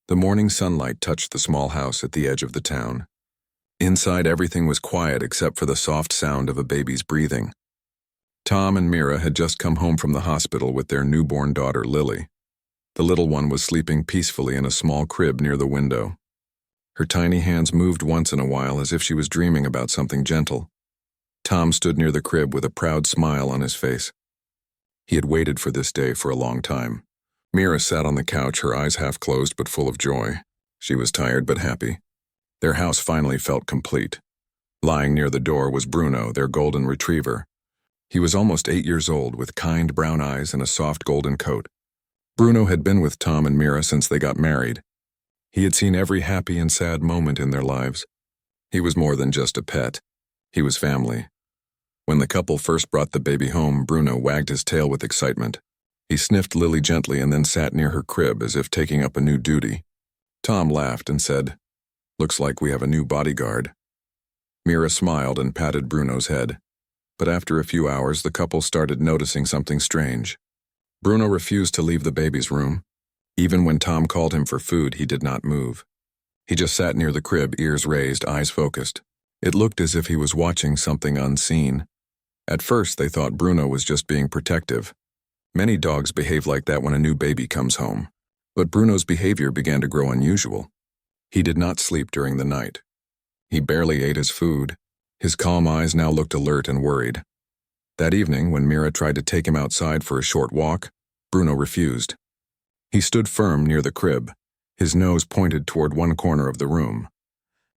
The morning sunlight touched the small house at the edge of the town. Inside, everything was quiet except for the soft sound of a baby's breathing. Tom and Mira had just come home from the hospital with their newborn daughter, Lily. The little one was sleeping peacefully in a small crib near the window. Her tiny hands moved once in a while as if she was dreaming about something gentle. Tom stood near the crib with a proud smile on his face. He had waited for this day for a long time. Mira sat on the couch, her eyes half closed but full of joy. She was tired but happy. Their house finally felt complete. Lying near the door was Bruno, their golden retriever. He was almost 8 years old, with kind brown eyes and a soft golden coat. Bruno had been with Tom and Mira since they got married. He had seen every happy and sad moment in their lives. He was more than just a pet. He was family. When the couple first brought the baby home, Bruno wagged his tail with excitement. He sniffed Lily gently and then sat near her crib as if taking up a new duty. Tom laughed and said, "Looks like we have a new bodyguard." Mira smiled and patted Bruno's head. But after a few hours, the couple started noticing something strange. Bruno refused to leave the baby's room. Even when Tom called him for food, he did not move. He just sat near the crib, ears raised, eyes focused. It looked as if he was watching something unseen. At first, they thought Bruno was just being protective. Many dogs behave like that when a new baby comes home. But Bruno's behavior began to grow unusual. He did not sleep during the night. He barely ate his food. His calm eyes now looked alert and worried. That evening, when Mira tried to take him outside for a short walk, Bruno refused. He stood firm near the crib, his nose pointed toward one corner of the room.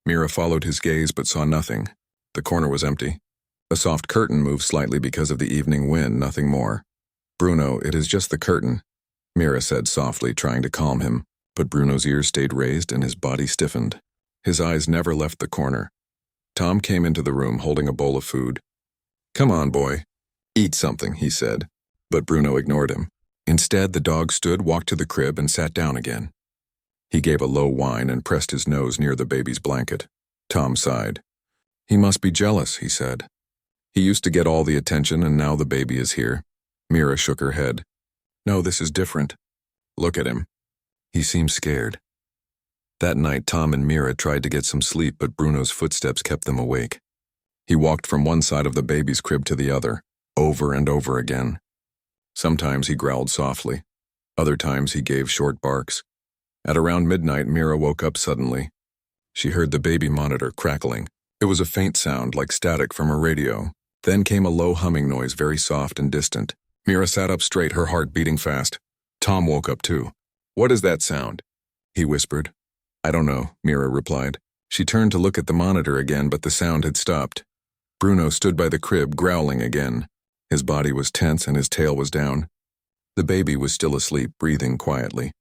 Mira followed his gaze but saw nothing. The corner was empty. A soft curtain moved slightly because of the evening wind, nothing more. "Bruno, it is just the curtain," Mira said softly, trying to calm him, but Bruno's ears stayed raised and his body stiffened. His eyes never left the corner. Tom came into the room holding a bowl of food. "Come on, boy. Eat something," he said, but Bruno ignored him. Instead, the dog stood, walked to the crib, and sat down again. He gave a low whine and pressed his nose near the baby's blanket. Tom sighed. "He must be jealous," he said. "He used to get all the attention and now the baby is here." Mira shook her head. "No, this is different. Look at him. He seems scared." That night, Tom and Mira tried to get some sleep, but Bruno's footsteps kept them awake. He walked from one side of the baby's crib to the other, over and over again. Sometimes he growled softly. Other times he gave short barks. At around midnight, Mira woke up suddenly. She heard the baby monitor crackling. It was a faint sound like static from a radio. Then came a low humming noise, very soft and distant. Mira sat up straight, her heart beating fast. Tom woke up too. "What is that sound?" he whispered. "I don't know," Mira replied. She turned to look at the monitor again, but the sound had stopped. Bruno stood by the crib, growling again. His body was tense and his tail was down. The baby was still asleep, breathing quietly.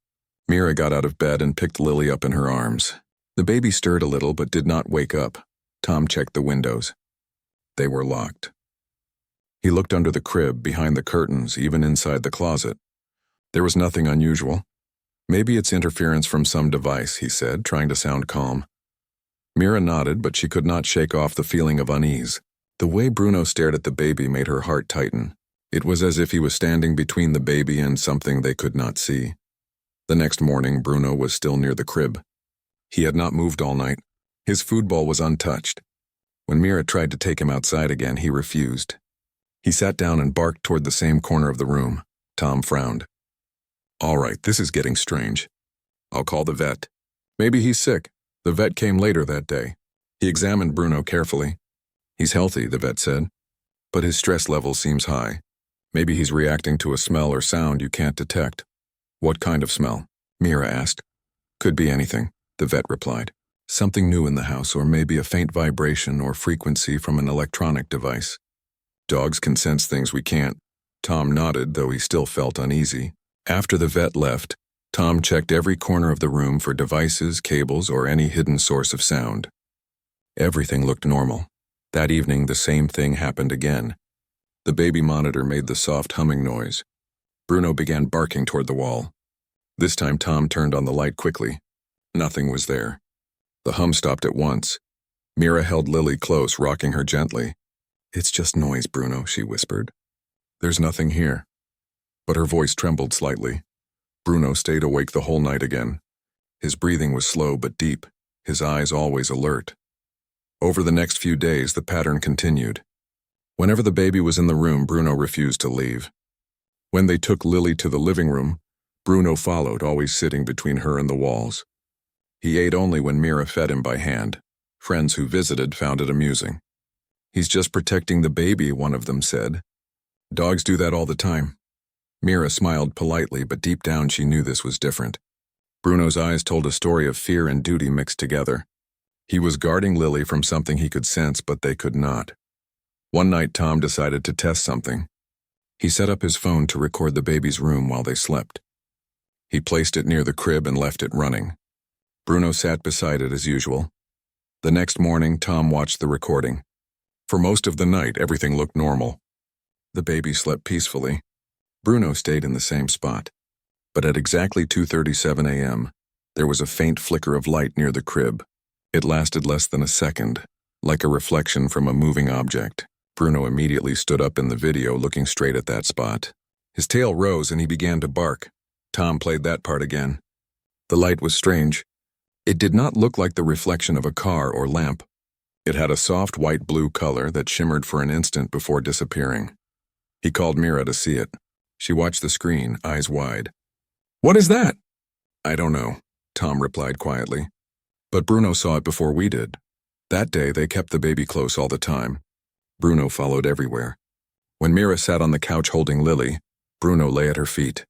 Mira got out of bed and picked Lily up in her arms. The baby stirred a little but did not wake up. Tom checked the windows. They were locked. He looked under the crib, behind the curtains, even inside the closet. There was nothing unusual. "Maybe it's interference from some device," he said, trying to sound calm. Mira nodded, but she could not shake off the feeling of unease. The way Bruno stared at the baby made her heart tighten. It was as if he was standing between the baby and something they could not see. The next morning, Bruno was still near the crib. He had not moved all night. His food bowl was untouched. When Mira tried to take him outside again, he refused. He sat down and barked toward the same corner of the room. Tom frowned. "All right, this is getting strange. I'll call the vet. Maybe he's sick." The vet came later that day. He examined Bruno carefully. "He's healthy," the vet said, "but his stress level seems high. Maybe he's reacting to a smell or sound you can't detect." "What kind of smell?" Mira asked. "Could be anything," the vet replied. "Something new in the house, or maybe a faint vibration or frequency from an electronic device. Dogs can sense things we can't." Tom nodded, though he still felt uneasy. After the vet left, Tom checked every corner of the room for devices, cables, or any hidden source of sound. Everything looked normal. That evening, the same thing happened again. The baby monitor made the soft humming noise. Bruno began barking toward the wall. This time, Tom turned on the light quickly. Nothing was there. The hum stopped at once. Mira held Lily close, rocking her gently. "It's just noise, Bruno," she whispered. "There's nothing here." But her voice trembled slightly. Bruno stayed awake the whole night again. His breathing was slow but deep, his eyes always alert. Over the next few days, the pattern continued. Whenever the baby was in the room, Bruno refused to leave. When they took Lily to the living room, Bruno followed, always sitting between her and the walls. He ate only when Mira fed him by hand. Friends who visited found it amusing. "He's just protecting the baby," one of them said. "Dogs do that all the time." Mira smiled politely, but deep down she knew this was different. Bruno's eyes told a story of fear and duty mixed together. He was guarding Lily from something he could sense, but they could not. One night, Tom decided to test something. He set up his phone to record the baby's room while they slept. He placed it near the crib and left it running. Bruno sat beside it as usual. The next morning, Tom watched the recording. For most of the night, everything looked normal. The baby slept peacefully. Bruno stayed in the same spot. But at exactly 2:37 a.m., there was a faint flicker of light near the crib. It lasted less than a second, like a reflection from a moving object. Bruno immediately stood up in the video, looking straight at that spot. His tail rose and he began to bark. Tom played that part again. The light was strange. It did not look like the reflection of a car or lamp. It had a soft white-blue color that shimmered for an instant before disappearing. He called Mira to see it. She watched the screen, eyes wide. "What is that?" "I don't know," Tom replied quietly. But Bruno saw it before we did. That day, they kept the baby close all the time. Bruno followed everywhere. When Mira sat on the couch holding Lily, Bruno lay at her feet.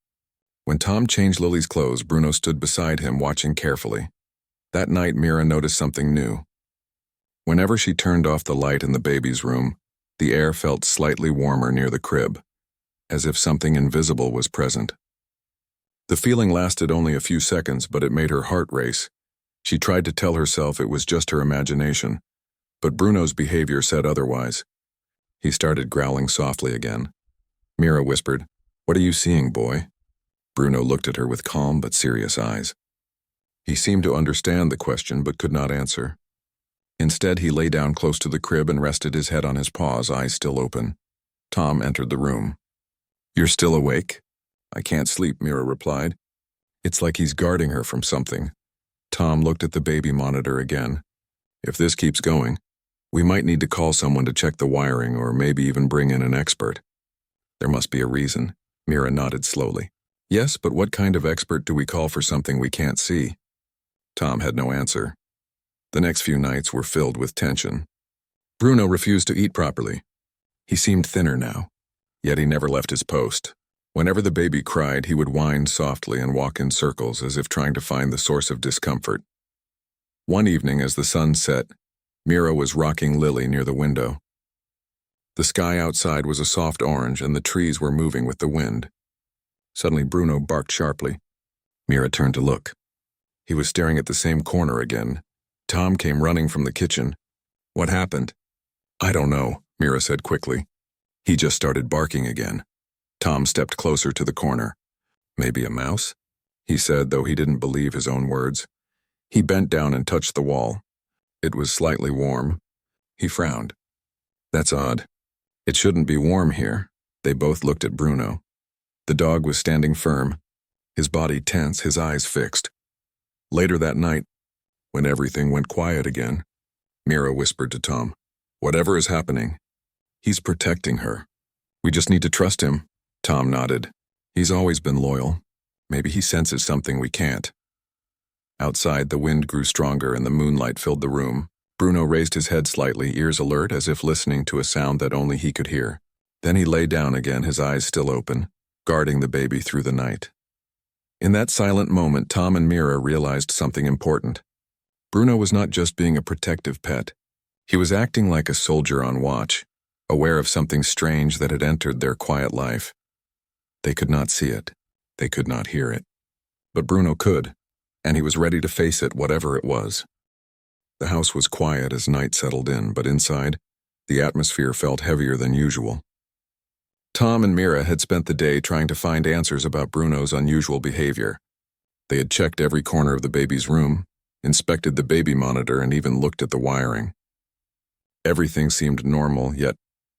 When Tom changed Lily's clothes, Bruno stood beside him, watching carefully. That night, Mira noticed something new. Whenever she turned off the light in the baby's room, the air felt slightly warmer near the crib, as if something invisible was present. The feeling lasted only a few seconds, but it made her heart race. She tried to tell herself it was just her imagination, but Bruno's behavior said otherwise. He started growling softly again. Mira whispered, "What are you seeing, boy?" Bruno looked at her with calm but serious eyes. He seemed to understand the question but could not answer. Instead, he lay down close to the crib and rested his head on his paws, eyes still open. Tom entered the room. "You're still awake?" "I can't sleep," Mira replied. "It's like he's guarding her from something." Tom looked at the baby monitor again. "If this keeps going, we might need to call someone to check the wiring or maybe even bring in an expert." "There must be a reason." Mira nodded slowly. "Yes, but what kind of expert do we call for something we can't see?" Tom had no answer. The next few nights were filled with tension. Bruno refused to eat properly. He seemed thinner now, yet he never left his post. Whenever the baby cried, he would whine softly and walk in circles as if trying to find the source of discomfort. One evening, as the sun set, Mira was rocking Lily near the window. The sky outside was a soft orange and the trees were moving with the wind. Suddenly, Bruno barked sharply. Mira turned to look. He was staring at the same corner again. Tom came running from the kitchen. "What happened?" "I don't know," Mira said quickly. "He just started barking again." Tom stepped closer to the corner. "Maybe a mouse?" he said, though he didn't believe his own words. He bent down and touched the wall. It was slightly warm. He frowned. "That's odd. It shouldn't be warm here." They both looked at Bruno. The dog was standing firm, his body tense, his eyes fixed. Later that night, when everything went quiet again, Mira whispered to Tom, "Whatever is happening, he's protecting her. We just need to trust him." Tom nodded. "He's always been loyal. Maybe he senses something we can't." Outside, the wind grew stronger and the moonlight filled the room. Bruno raised his head slightly, ears alert, as if listening to a sound that only he could hear. Then he lay down again, his eyes still open, guarding the baby through the night. In that silent moment, Tom and Mira realized something important. Bruno was not just being a protective pet. He was acting like a soldier on watch, aware of something strange that had entered their quiet life. They could not see it. They could not hear it. But Bruno could, and he was ready to face it, whatever it was. The house was quiet as night settled in, but inside, the atmosphere felt heavier than usual. Tom and Mira had spent the day trying to find answers about Bruno's unusual behavior. They had checked every corner of the baby's room, inspected the baby monitor, and even looked at the wiring. Everything seemed normal, yet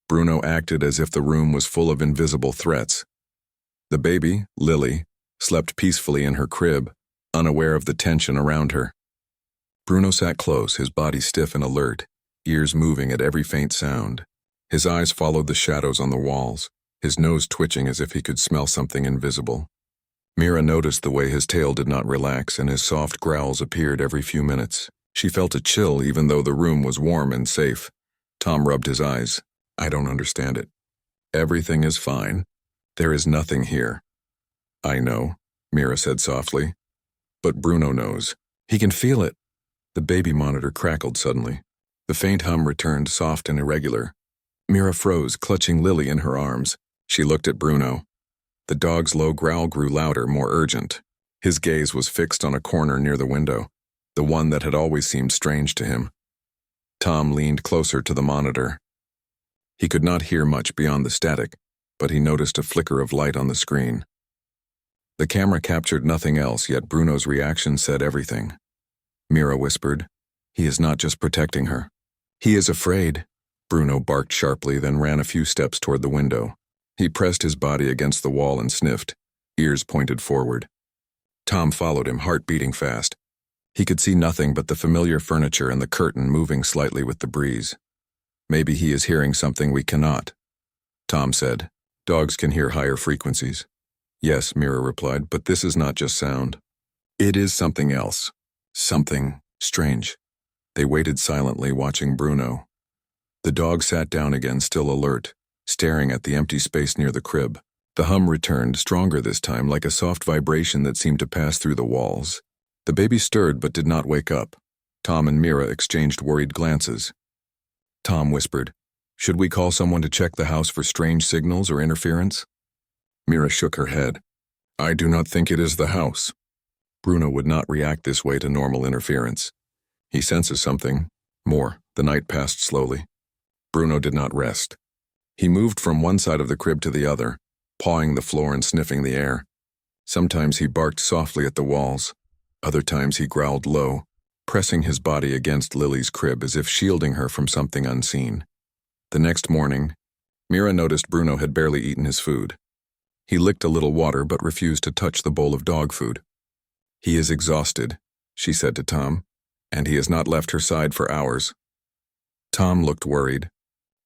Bruno acted as if the room was full of invisible threats. The baby, Lily, slept peacefully in her crib, unaware of the tension around her. Bruno sat close, his body stiff and alert, ears moving at every faint sound. His eyes followed the shadows on the walls, his nose twitching as if he could smell something invisible. Mira noticed the way his tail did not relax and his soft growls appeared every few minutes. She felt a chill even though the room was warm and safe. Tom rubbed his eyes. I don't understand it. Everything is fine. There is nothing here. I know, Mira said softly. But Bruno knows. He can feel it. The baby monitor crackled suddenly. The faint hum returned, soft and irregular. Mira froze, clutching Lily in her arms. She looked at Bruno. The dog's low growl grew louder, more urgent. His gaze was fixed on a corner near the window, the one that had always seemed strange to him. Tom leaned closer to the monitor. He could not hear much beyond the static, but he noticed a flicker of light on the screen. The camera captured nothing else, yet Bruno's reaction said everything. Mira whispered, "He is not just protecting her. He is afraid." Bruno barked sharply, then ran a few steps toward the window. He pressed his body against the wall and sniffed, ears pointed forward. Tom followed him, heart beating fast. He could see nothing but the familiar furniture and the curtain moving slightly with the breeze. Maybe he is hearing something we cannot, Tom said. Dogs can hear higher frequencies. Yes, Mira replied, but this is not just sound. It is something else. Something strange. They waited silently, watching Bruno. The dog sat down again, still alert, staring at the empty space near the crib. The hum returned, stronger this time, like a soft vibration that seemed to pass through the walls. The baby stirred but did not wake up. Tom and Mira exchanged worried glances. Tom whispered, "Should we call someone to check the house for strange signals or interference?" Mira shook her head. "I do not think it is the house." Bruno would not react this way to normal interference. He senses something. More. The night passed slowly. Bruno did not rest. He moved from one side of the crib to the other, pawing the floor and sniffing the air. Sometimes he barked softly at the walls. Other times he growled low, pressing his body against Lily's crib as if shielding her from something unseen. The next morning, Mira noticed Bruno had barely eaten his food. He licked a little water but refused to touch the bowl of dog food. "He is exhausted," she said to Tom, "and he has not left her side for hours." Tom looked worried.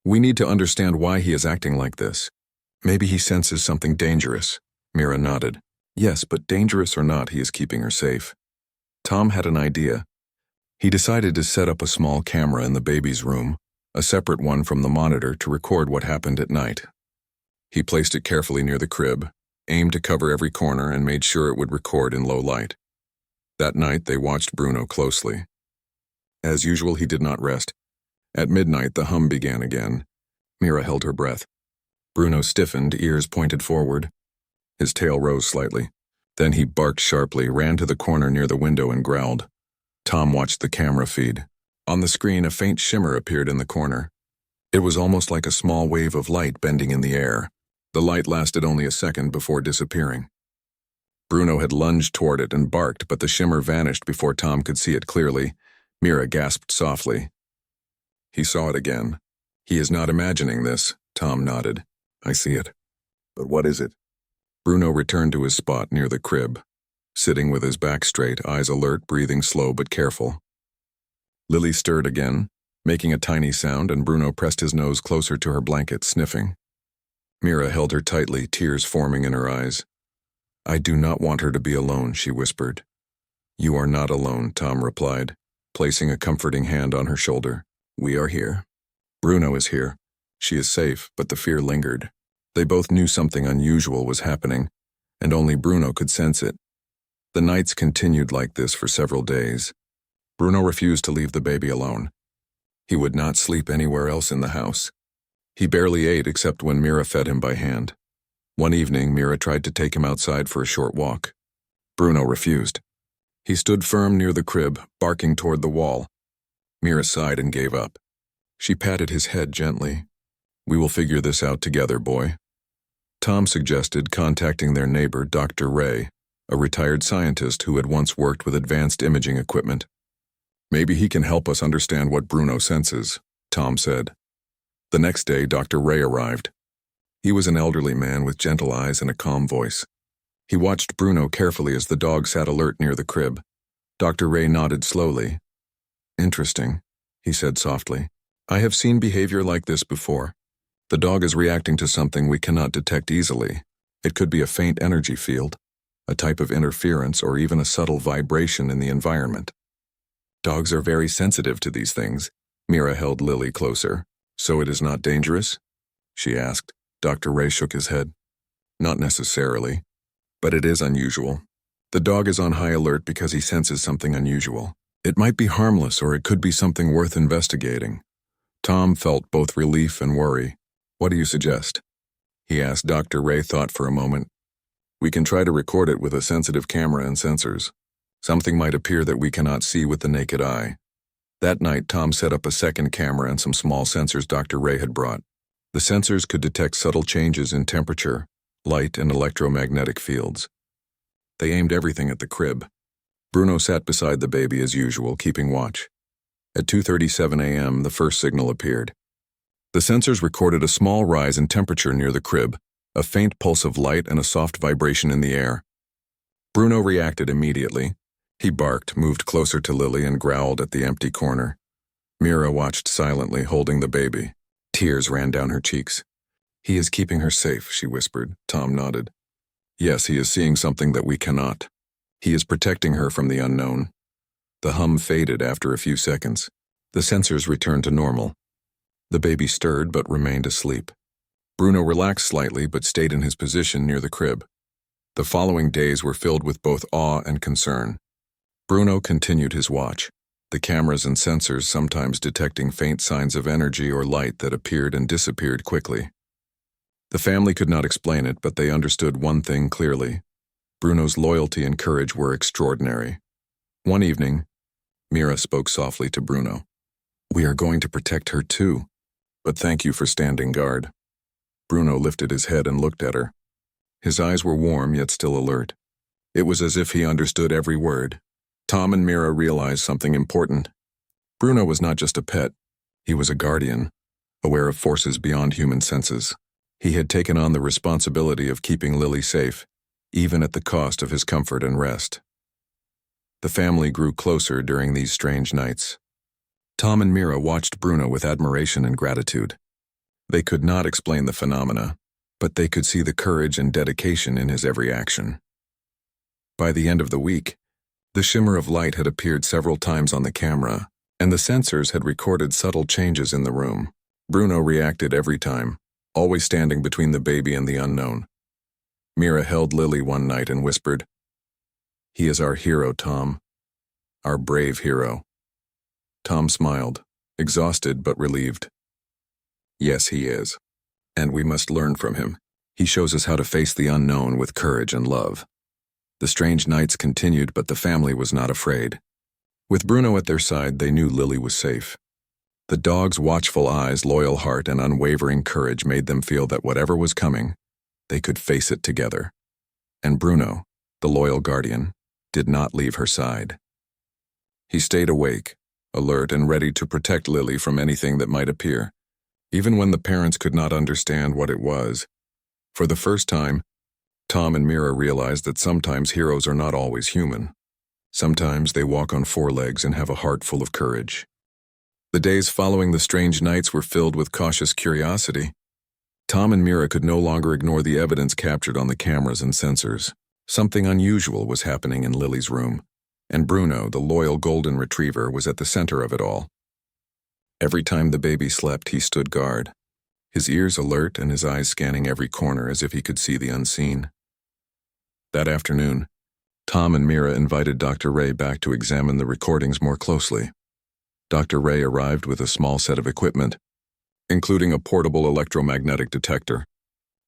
"We need to understand why he is acting like this. Maybe he senses something dangerous." Mira nodded. "Yes, but dangerous or not, he is keeping her safe." Tom had an idea. He decided to set up a small camera in the baby's room, a separate one from the monitor, to record what happened at night. He placed it carefully near the crib, aimed to cover every corner, and made sure it would record in low light. That night they watched Bruno closely. As usual, he did not rest. At midnight the hum began again. Mira held her breath. Bruno stiffened, ears pointed forward. His tail rose slightly. Then he barked sharply, ran to the corner near the window and growled. Tom watched the camera feed. On the screen, a faint shimmer appeared in the corner. It was almost like a small wave of light bending in the air. The light lasted only a second before disappearing. Bruno had lunged toward it and barked, but the shimmer vanished before Tom could see it clearly. Mira gasped softly. He saw it again. "He is not imagining this," Tom nodded. "I see it. But what is it?" Bruno returned to his spot near the crib, sitting with his back straight, eyes alert, breathing slow but careful. Lily stirred again, making a tiny sound, and Bruno pressed his nose closer to her blanket, sniffing. Mira held her tightly, tears forming in her eyes. "I do not want her to be alone," she whispered. "You are not alone," Tom replied, placing a comforting hand on her shoulder. "We are here. Bruno is here. She is safe," but the fear lingered. They both knew something unusual was happening, and only Bruno could sense it. The nights continued like this for several days. Bruno refused to leave the baby alone. He would not sleep anywhere else in the house. He barely ate except when Mira fed him by hand. One evening, Mira tried to take him outside for a short walk. Bruno refused. He stood firm near the crib, barking toward the wall. Mira sighed and gave up. She patted his head gently. "We will figure this out together, boy." Tom suggested contacting their neighbor, Dr. Ray, a retired scientist who had once worked with advanced imaging equipment. "Maybe he can help us understand what Bruno senses," Tom said. The next day, Dr. Ray arrived. He was an elderly man with gentle eyes and a calm voice. He watched Bruno carefully as the dog sat alert near the crib. Dr. Ray nodded slowly. "Interesting," he said softly. "I have seen behavior like this before. The dog is reacting to something we cannot detect easily. It could be a faint energy field, a type of interference, or even a subtle vibration in the environment. Dogs are very sensitive to these things." Mira held Lily closer. "So it is not dangerous?" she asked. Dr. Ray shook his head. "Not necessarily, but it is unusual. The dog is on high alert because he senses something unusual. It might be harmless, or it could be something worth investigating." Tom felt both relief and worry. "What do you suggest?" he asked. Dr. Ray thought for a moment. "We can try to record it with a sensitive camera and sensors. Something might appear that we cannot see with the naked eye." That night, Tom set up a second camera and some small sensors Dr. Ray had brought. The sensors could detect subtle changes in temperature, light, and electromagnetic fields. They aimed everything at the crib. Bruno sat beside the baby as usual, keeping watch. At 2:37 a.m., the first signal appeared. The sensors recorded a small rise in temperature near the crib, a faint pulse of light, and a soft vibration in the air. Bruno reacted immediately. He barked, moved closer to Lily, and growled at the empty corner. Mira watched silently, holding the baby. Tears ran down her cheeks. "He is keeping her safe," she whispered. Tom nodded. "Yes, he is seeing something that we cannot. He is protecting her from the unknown." The hum faded after a few seconds. The sensors returned to normal. The baby stirred but remained asleep. Bruno relaxed slightly but stayed in his position near the crib. The following days were filled with both awe and concern. Bruno continued his watch, the cameras and sensors sometimes detecting faint signs of energy or light that appeared and disappeared quickly. The family could not explain it, but they understood one thing clearly. Bruno's loyalty and courage were extraordinary. One evening, Mira spoke softly to Bruno. "We are going to protect her too, but thank you for standing guard." Bruno lifted his head and looked at her. His eyes were warm yet still alert. It was as if he understood every word. Tom and Mira realized something important. Bruno was not just a pet. He was a guardian, aware of forces beyond human senses. He had taken on the responsibility of keeping Lily safe, even at the cost of his comfort and rest. The family grew closer during these strange nights. Tom and Mira watched Bruno with admiration and gratitude. They could not explain the phenomena, but they could see the courage and dedication in his every action. By the end of the week, the shimmer of light had appeared several times on the camera, and the sensors had recorded subtle changes in the room. Bruno reacted every time, always standing between the baby and the unknown. Mira held Lily one night and whispered, "He is our hero, Tom. Our brave hero." Tom smiled, exhausted but relieved. "Yes, he is. And we must learn from him. He shows us how to face the unknown with courage and love." The strange nights continued, but the family was not afraid. With Bruno at their side, they knew Lily was safe. The dog's watchful eyes, loyal heart, and unwavering courage made them feel that whatever was coming, they could face it together. And Bruno, the loyal guardian, did not leave her side. He stayed awake, alert, and ready to protect Lily from anything that might appear, even when the parents could not understand what it was. For the first time, Tom and Mira realized that sometimes heroes are not always human. Sometimes they walk on four legs and have a heart full of courage. The days following the strange nights were filled with cautious curiosity. Tom and Mira could no longer ignore the evidence captured on the cameras and sensors. Something unusual was happening in Lily's room, and Bruno, the loyal golden retriever, was at the center of it all. Every time the baby slept, he stood guard, his ears alert and his eyes scanning every corner as if he could see the unseen. That afternoon, Tom and Mira invited Dr. Ray back to examine the recordings more closely. Dr. Ray arrived with a small set of equipment, including a portable electromagnetic detector,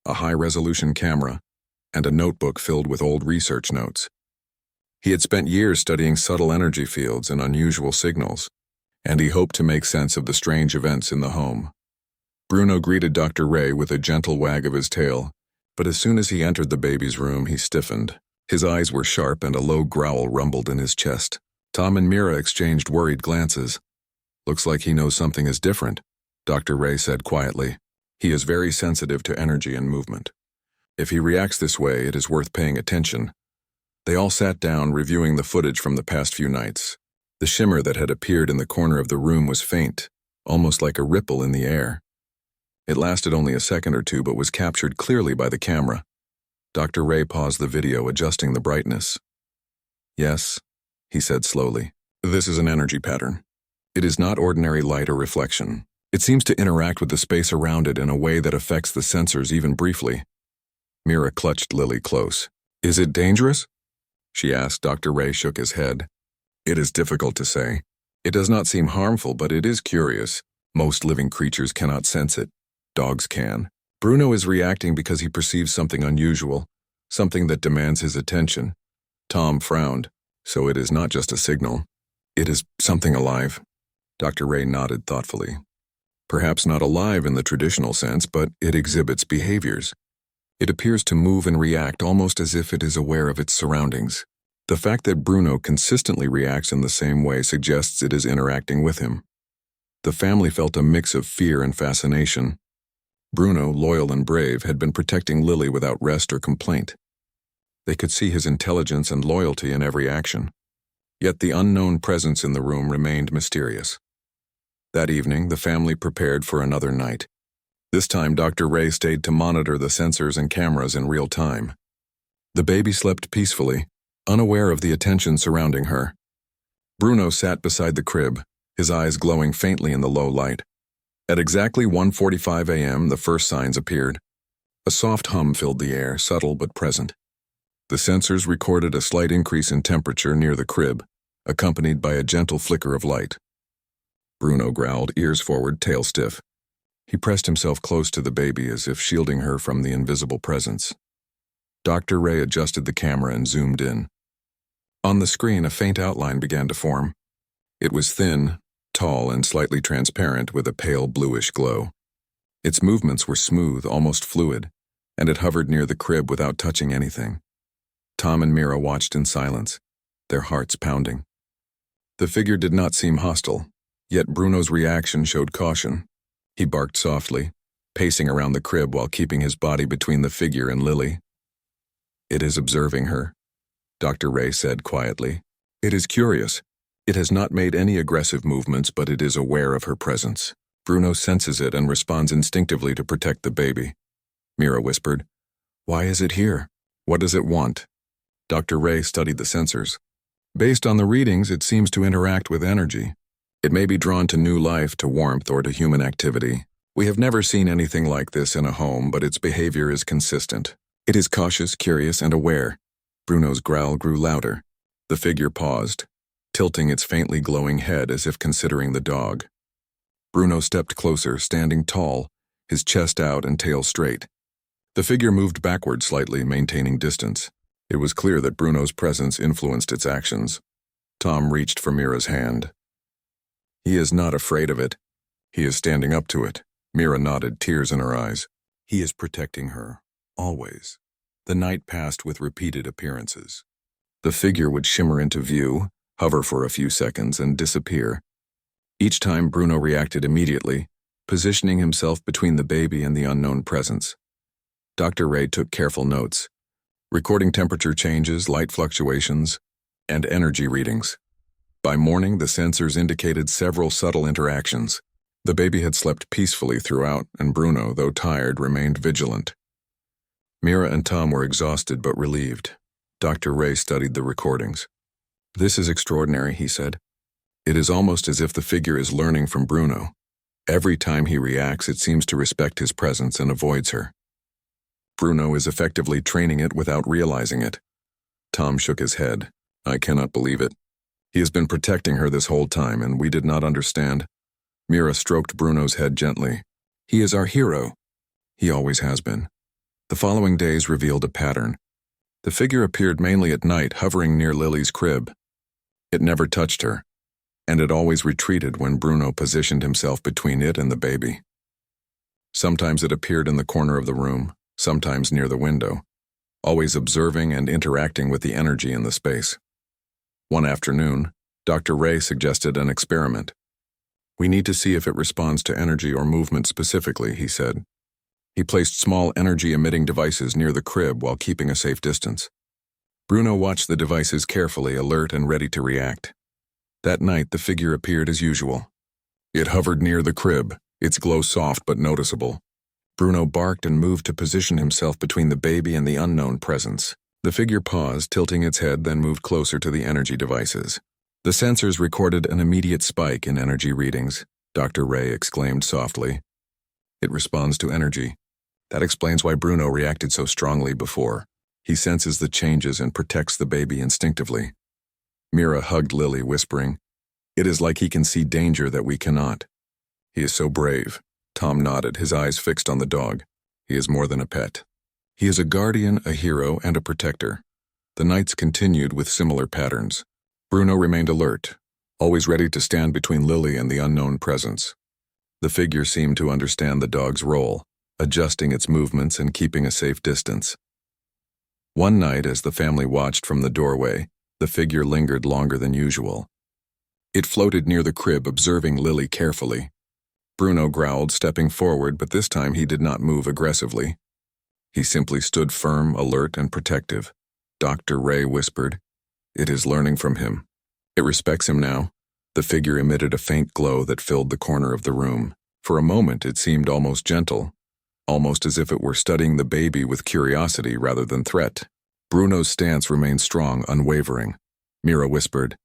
a high-resolution camera, and a notebook filled with old research notes. He had spent years studying subtle energy fields and unusual signals, and he hoped to make sense of the strange events in the home. Bruno greeted Dr. Ray with a gentle wag of his tail, but as soon as he entered the baby's room, he stiffened. His eyes were sharp and a low growl rumbled in his chest. Tom and Mira exchanged worried glances. "Looks like he knows something is different," Dr. Ray said quietly. "He is very sensitive to energy and movement. If he reacts this way, it is worth paying attention. They all sat down, reviewing the footage from the past few nights. The shimmer that had appeared in the corner of the room was faint, almost like a ripple in the air. It lasted only a second or two, but was captured clearly by the camera. Dr. Ray paused the video, adjusting the brightness. "Yes," he said slowly. "This is an energy pattern. It is not ordinary light or reflection. It seems to interact with the space around it in a way that affects the sensors even briefly." Mira clutched Lily close. "Is it dangerous?" she asked. Dr. Ray shook his head. "It is difficult to say. It does not seem harmful, but it is curious. Most living creatures cannot sense it. Dogs can. Bruno is reacting because he perceives something unusual, something that demands his attention." Tom frowned. "So it is not just a signal. It is something alive." Dr. Ray nodded thoughtfully. "Perhaps not alive in the traditional sense, but it exhibits behaviors. It appears to move and react almost as if it is aware of its surroundings. The fact that Bruno consistently reacts in the same way suggests it is interacting with him." The family felt a mix of fear and fascination. Bruno, loyal and brave, had been protecting Lily without rest or complaint. They could see his intelligence and loyalty in every action. Yet the unknown presence in the room remained mysterious. That evening, the family prepared for another night. This time, Dr. Ray stayed to monitor the sensors and cameras in real time. The baby slept peacefully, unaware of the attention surrounding her. Bruno sat beside the crib, his eyes glowing faintly in the low light. At exactly 1:45 a.m., the first signs appeared. A soft hum filled the air, subtle but present. The sensors recorded a slight increase in temperature near the crib, accompanied by a gentle flicker of light. Bruno growled, ears forward, tail stiff. He pressed himself close to the baby as if shielding her from the invisible presence. Dr. Ray adjusted the camera and zoomed in. On the screen, a faint outline began to form. It was thin, tall, and slightly transparent with a pale bluish glow. Its movements were smooth, almost fluid, and it hovered near the crib without touching anything. Tom and Mira watched in silence, their hearts pounding. The figure did not seem hostile, yet Bruno's reaction showed caution. He barked softly, pacing around the crib while keeping his body between the figure and Lily. "It is observing her," Dr. Ray said quietly. "It is curious. It has not made any aggressive movements, but it is aware of her presence. Bruno senses it and responds instinctively to protect the baby." Mira whispered, "Why is it here? What does it want?" Dr. Ray studied the sensors. "Based on the readings, it seems to interact with energy. It may be drawn to new life, to warmth, or to human activity. We have never seen anything like this in a home, but its behavior is consistent. It is cautious, curious, and aware." Bruno's growl grew louder. The figure paused, tilting its faintly glowing head as if considering the dog. Bruno stepped closer, standing tall, his chest out and tail straight. The figure moved backward slightly, maintaining distance. It was clear that Bruno's presence influenced its actions. Tom reached for Mira's hand. "He is not afraid of it. He is standing up to it." Mira nodded, tears in her eyes. "He is protecting her, always." The night passed with repeated appearances. The figure would shimmer into view, hover for a few seconds, and disappear. Each time Bruno reacted immediately, positioning himself between the baby and the unknown presence. Dr. Ray took careful notes, recording temperature changes, light fluctuations, and energy readings. By morning, the sensors indicated several subtle interactions. The baby had slept peacefully throughout, and Bruno, though tired, remained vigilant. Mira and Tom were exhausted but relieved. Dr. Ray studied the recordings. "This is extraordinary," he said. "It is almost as if the figure is learning from Bruno. Every time he reacts, it seems to respect his presence and avoids her. Bruno is effectively training it without realizing it." Tom shook his head. "I cannot believe it. He has been protecting her this whole time, and we did not understand." Mira stroked Bruno's head gently. "He is our hero. He always has been." The following days revealed a pattern. The figure appeared mainly at night, hovering near Lily's crib. It never touched her, and it always retreated when Bruno positioned himself between it and the baby. Sometimes it appeared in the corner of the room, sometimes near the window, always observing and interacting with the energy in the space. One afternoon, Dr. Ray suggested an experiment. "We need to see if it responds to energy or movement specifically," he said. He placed small energy-emitting devices near the crib while keeping a safe distance. Bruno watched the devices carefully, alert and ready to react. That night, the figure appeared as usual. It hovered near the crib, its glow soft but noticeable. Bruno barked and moved to position himself between the baby and the unknown presence. The figure paused, tilting its head, then moved closer to the energy devices. The sensors recorded an immediate spike in energy readings, Dr. Ray exclaimed softly. It responds to energy. That explains why Bruno reacted so strongly before. He senses the changes and protects the baby instinctively. Mira hugged Lily, whispering, "It is like he can see danger that we cannot." "He is so brave." Tom nodded, his eyes fixed on the dog. "He is more than a pet. He is a guardian, a hero, and a protector." The nights continued with similar patterns. Bruno remained alert, always ready to stand between Lily and the unknown presence. The figure seemed to understand the dog's role, adjusting its movements and keeping a safe distance. One night, as the family watched from the doorway, the figure lingered longer than usual. It floated near the crib, observing Lily carefully. Bruno growled, stepping forward, but this time he did not move aggressively. He simply stood firm, alert, and protective. Dr. Ray whispered, "It is learning from him. It respects him now." The figure emitted a faint glow that filled the corner of the room. For a moment, it seemed almost gentle, almost as if it were studying the baby with curiosity rather than threat. Bruno's stance remained strong, unwavering. Mira whispered,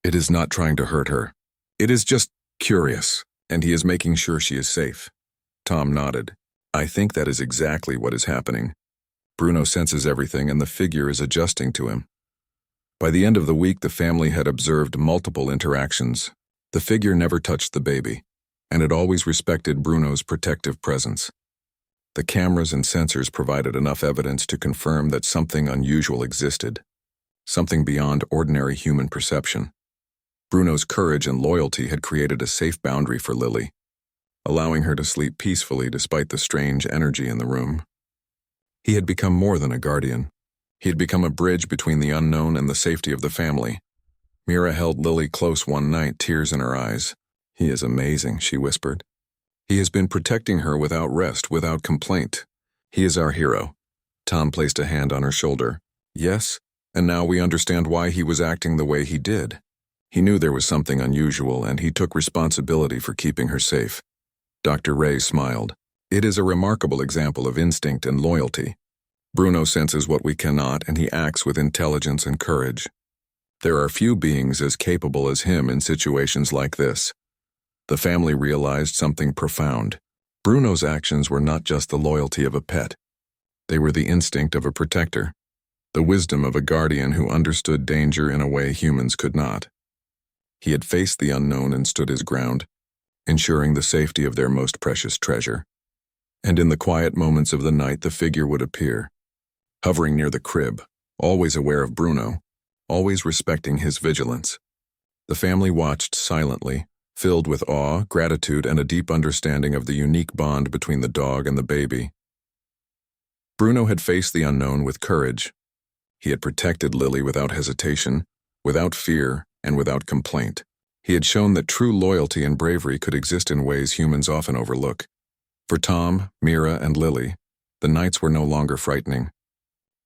"It is not trying to hurt her. It is just curious, and he is making sure she is safe." Tom nodded. "I think that is exactly what is happening. Bruno senses everything, and the figure is adjusting to him." By the end of the week, the family had observed multiple interactions. The figure never touched the baby, and it always respected Bruno's protective presence. The cameras and sensors provided enough evidence to confirm that something unusual existed, something beyond ordinary human perception. Bruno's courage and loyalty had created a safe boundary for Lily, allowing her to sleep peacefully despite the strange energy in the room. He had become more than a guardian. He had become a bridge between the unknown and the safety of the family. Mira held Lily close one night, tears in her eyes. "He is amazing," she whispered. "He has been protecting her without rest, without complaint. He is our hero." Tom placed a hand on her shoulder. "Yes, and now we understand why he was acting the way he did. He knew there was something unusual, and he took responsibility for keeping her safe." Dr. Ray smiled. "It is a remarkable example of instinct and loyalty. Bruno senses what we cannot, and he acts with intelligence and courage. There are few beings as capable as him in situations like this." The family realized something profound. Bruno's actions were not just the loyalty of a pet. They were the instinct of a protector, the wisdom of a guardian who understood danger in a way humans could not. He had faced the unknown and stood his ground, ensuring the safety of their most precious treasure. And in the quiet moments of the night, the figure would appear, hovering near the crib, always aware of Bruno, always respecting his vigilance. The family watched silently, filled with awe, gratitude, and a deep understanding of the unique bond between the dog and the baby. Bruno had faced the unknown with courage. He had protected Lily without hesitation, without fear, and without complaint. He had shown that true loyalty and bravery could exist in ways humans often overlook. For Tom, Mira, and Lily, the nights were no longer frightening.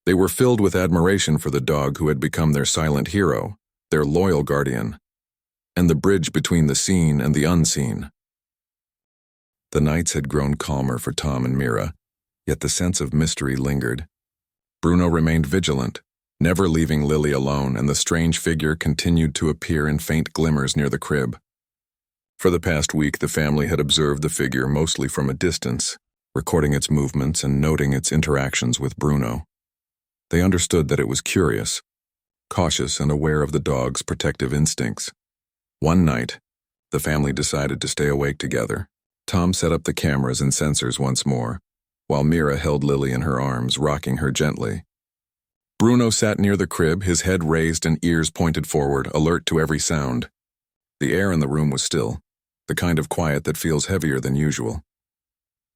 They were filled with admiration for the dog who had become their silent hero, their loyal guardian, and the bridge between the seen and the unseen. The nights had grown calmer for Tom and Mira, yet the sense of mystery lingered. Bruno remained vigilant, never leaving Lily alone, and the strange figure continued to appear in faint glimmers near the crib. For the past week, the family had observed the figure mostly from a distance, recording its movements and noting its interactions with Bruno. They understood that it was curious, cautious, and aware of the dog's protective instincts. One night, the family decided to stay awake together. Tom set up the cameras and sensors once more, while Mira held Lily in her arms, rocking her gently. Bruno sat near the crib, his head raised and ears pointed forward, alert to every sound. The air in the room was still, the kind of quiet that feels heavier than usual.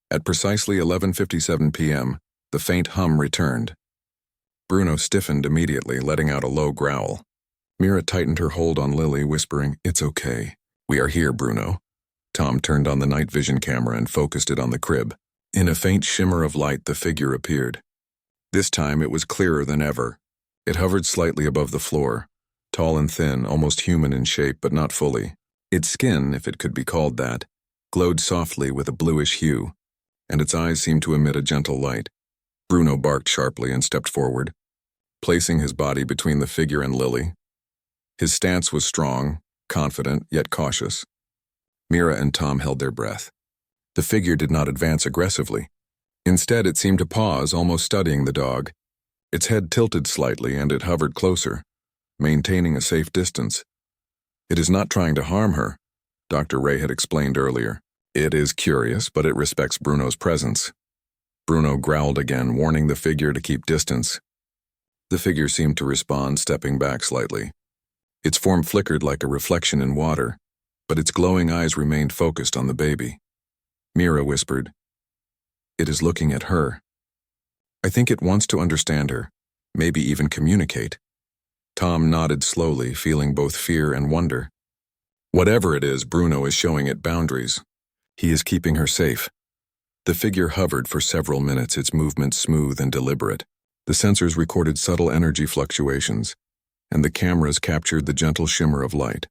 At precisely 11:57 p.m., the faint hum returned. Bruno stiffened immediately, letting out a low growl. Mira tightened her hold on Lily, whispering, "It's okay. We are here, Bruno." Tom turned on the night vision camera and focused it on the crib. In a faint shimmer of light, the figure appeared. This time it was clearer than ever. It hovered slightly above the floor, tall and thin, almost human in shape, but not fully. Its skin, if it could be called that, glowed softly with a bluish hue, and its eyes seemed to emit a gentle light. Bruno barked sharply and stepped forward, placing his body between the figure and Lily. His stance was strong, confident, yet cautious. Mira and Tom held their breath. The figure did not advance aggressively. Instead, it seemed to pause, almost studying the dog. Its head tilted slightly, and it hovered closer, maintaining a safe distance. It is not trying to harm her, Dr. Ray had explained earlier. It is curious, but it respects Bruno's presence. Bruno growled again, warning the figure to keep distance. The figure seemed to respond, stepping back slightly. Its form flickered like a reflection in water, but its glowing eyes remained focused on the baby. Mira whispered, "It is looking at her. I think it wants to understand her, maybe even communicate." Tom nodded slowly, feeling both fear and wonder. Whatever it is, Bruno is showing it boundaries. He is keeping her safe. The figure hovered for several minutes, its movements smooth and deliberate. The sensors recorded subtle energy fluctuations, and the cameras captured the gentle shimmer of light.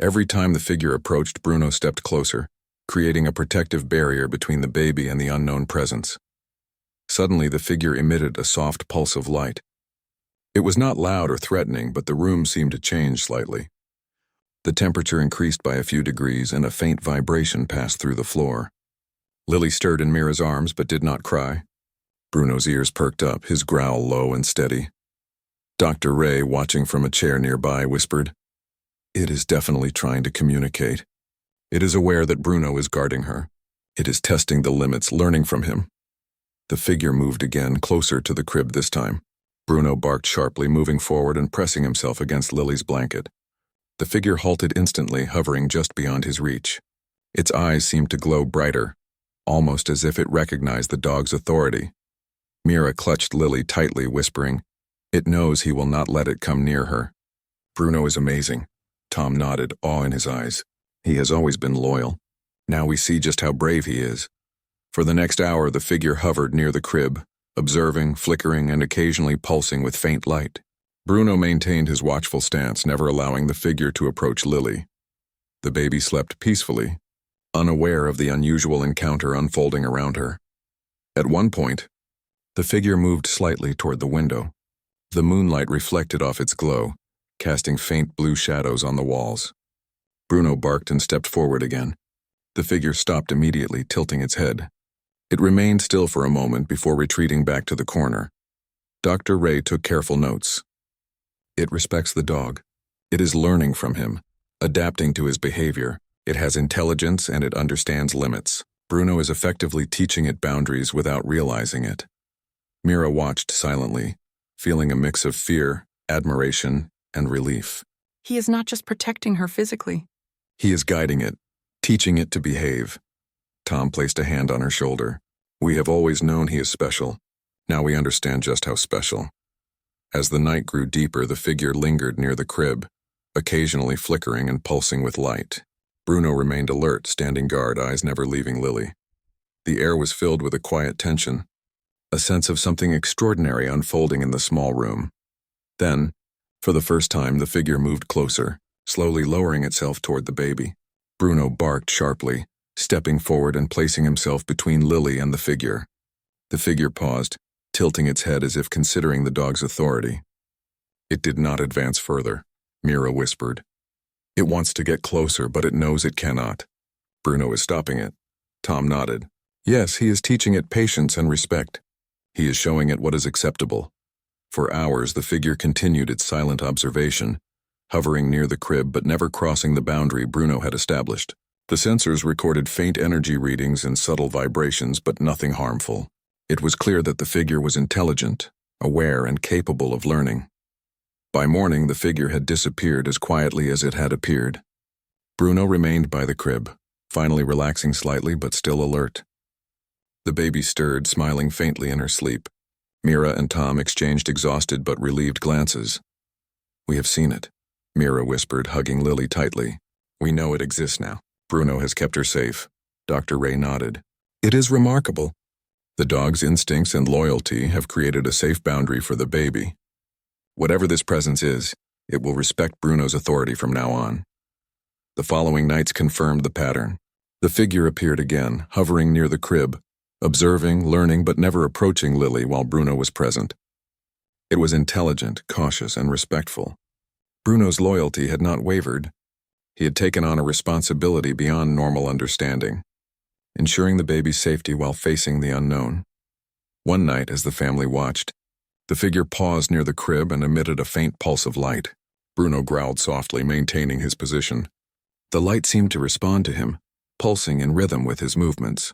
Every time the figure approached, Bruno stepped closer, creating a protective barrier between the baby and the unknown presence. Suddenly, the figure emitted a soft pulse of light. It was not loud or threatening, but the room seemed to change slightly. The temperature increased by a few degrees, and a faint vibration passed through the floor. Lily stirred in Mira's arms, but did not cry. Bruno's ears perked up, his growl low and steady. Dr. Ray, watching from a chair nearby, whispered, "It is definitely trying to communicate. It is aware that Bruno is guarding her. It is testing the limits, learning from him." The figure moved again, closer to the crib this time. Bruno barked sharply, moving forward and pressing himself against Lily's blanket. The figure halted instantly, hovering just beyond his reach. Its eyes seemed to glow brighter, almost as if it recognized the dog's authority. Mira clutched Lily tightly, whispering, "It knows he will not let it come near her." "Bruno is amazing." Tom nodded, awe in his eyes. "He has always been loyal. Now we see just how brave he is." For the next hour, the figure hovered near the crib, observing, flickering, and occasionally pulsing with faint light. Bruno maintained his watchful stance, never allowing the figure to approach Lily. The baby slept peacefully, unaware of the unusual encounter unfolding around her. At one point, the figure moved slightly toward the window. The moonlight reflected off its glow, casting faint blue shadows on the walls. Bruno barked and stepped forward again. The figure stopped immediately, tilting its head. It remained still for a moment before retreating back to the corner. Dr. Ray took careful notes. It respects the dog. It is learning from him, adapting to his behavior. It has intelligence and it understands limits. Bruno is effectively teaching it boundaries without realizing it. Mira watched silently, feeling a mix of fear, admiration, and relief. He is not just protecting her physically. He is guiding it, teaching it to behave. Tom placed a hand on her shoulder. "We have always known he is special. Now we understand just how special." As the night grew deeper, the figure lingered near the crib, occasionally flickering and pulsing with light. Bruno remained alert, standing guard, eyes never leaving Lily. The air was filled with a quiet tension, a sense of something extraordinary unfolding in the small room. Then, for the first time, the figure moved closer, slowly lowering itself toward the baby. Bruno barked sharply, stepping forward and placing himself between Lily and the figure. The figure paused, tilting its head as if considering the dog's authority. It did not advance further, Mira whispered. "It wants to get closer, but it knows it cannot." "Bruno is stopping it." Tom nodded. "Yes, he is teaching it patience and respect. He is showing it what is acceptable." For hours, the figure continued its silent observation, hovering near the crib but never crossing the boundary Bruno had established. The sensors recorded faint energy readings and subtle vibrations, but nothing harmful. It was clear that the figure was intelligent, aware, and capable of learning. By morning, the figure had disappeared as quietly as it had appeared. Bruno remained by the crib, finally relaxing slightly but still alert. The baby stirred, smiling faintly in her sleep. Mira and Tom exchanged exhausted but relieved glances. "We have seen it," Mira whispered, hugging Lily tightly. "We know it exists now. Bruno has kept her safe." Dr. Ray nodded. It is remarkable. The dog's instincts and loyalty have created a safe boundary for the baby. Whatever this presence is, it will respect Bruno's authority from now on. The following nights confirmed the pattern. The figure appeared again, hovering near the crib, observing, learning, but never approaching Lily while Bruno was present. It was intelligent, cautious, and respectful. Bruno's loyalty had not wavered. He had taken on a responsibility beyond normal understanding, ensuring the baby's safety while facing the unknown. One night, as the family watched, the figure paused near the crib and emitted a faint pulse of light. Bruno growled softly, maintaining his position. The light seemed to respond to him, pulsing in rhythm with his movements.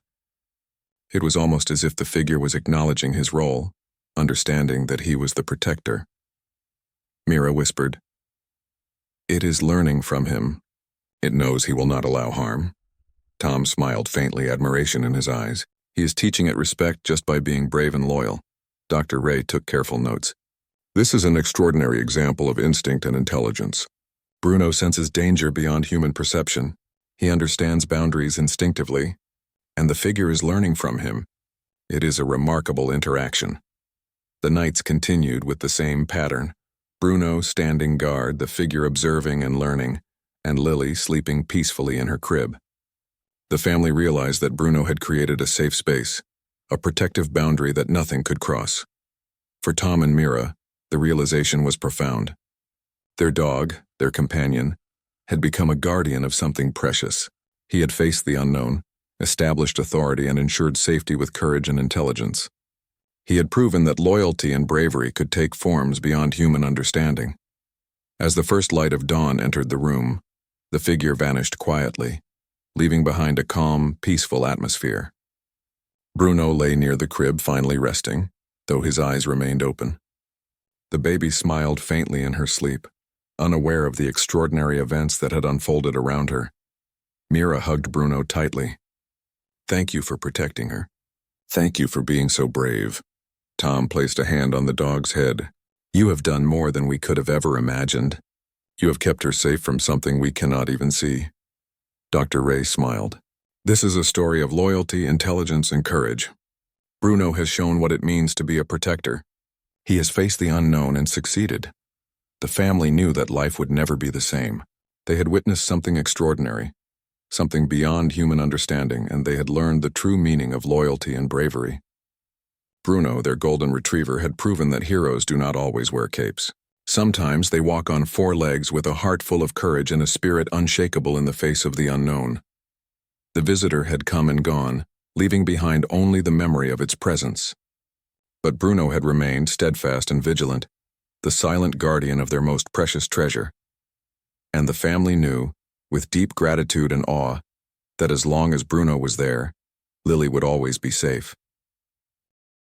It was almost as if the figure was acknowledging his role, understanding that he was the protector. Mira whispered, "It is learning from him. It knows he will not allow harm." Tom smiled faintly, admiration in his eyes. He is teaching it respect just by being brave and loyal. Dr. Ray took careful notes. This is an extraordinary example of instinct and intelligence. Bruno senses danger beyond human perception. He understands boundaries instinctively, and the figure is learning from him. It is a remarkable interaction. The nights continued with the same pattern. Bruno standing guard, the figure observing and learning, and Lily sleeping peacefully in her crib. The family realized that Bruno had created a safe space, a protective boundary that nothing could cross. For Tom and Mira, the realization was profound. Their dog, their companion, had become a guardian of something precious. He had faced the unknown, established authority, and ensured safety with courage and intelligence. He had proven that loyalty and bravery could take forms beyond human understanding. As the first light of dawn entered the room, the figure vanished quietly, leaving behind a calm, peaceful atmosphere. Bruno lay near the crib, finally resting, though his eyes remained open. The baby smiled faintly in her sleep, unaware of the extraordinary events that had unfolded around her. Mira hugged Bruno tightly. "Thank you for protecting her. Thank you for being so brave." Tom placed a hand on the dog's head. "You have done more than we could have ever imagined. You have kept her safe from something we cannot even see." Dr. Ray smiled. "This is a story of loyalty, intelligence, and courage. Bruno has shown what it means to be a protector. He has faced the unknown and succeeded. The family knew that life would never be the same. They had witnessed something extraordinary, something beyond human understanding, and they had learned the true meaning of loyalty and bravery. Bruno, their golden retriever, had proven that heroes do not always wear capes. Sometimes they walk on four legs with a heart full of courage and a spirit unshakable in the face of the unknown. The visitor had come and gone, leaving behind only the memory of its presence. But Bruno had remained steadfast and vigilant, the silent guardian of their most precious treasure. And the family knew, with deep gratitude and awe, that as long as Bruno was there, Lily would always be safe.